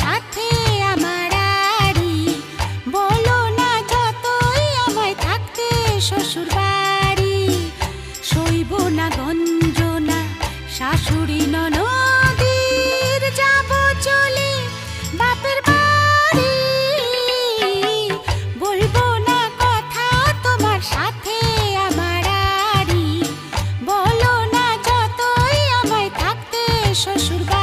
সাথে আমার আড়ি, বলো না যতই আমায় থাকতে শ্বশুর বাড়ি। সইব না গঞ্জনা শাশুড়ি ননদির, যাব চলে বাপের বাড়ি। বলবো না কথা তোমার সাথে আমার আড়ি, বলো না যতই আমায় থাকতে শ্বশুর বাড়ি।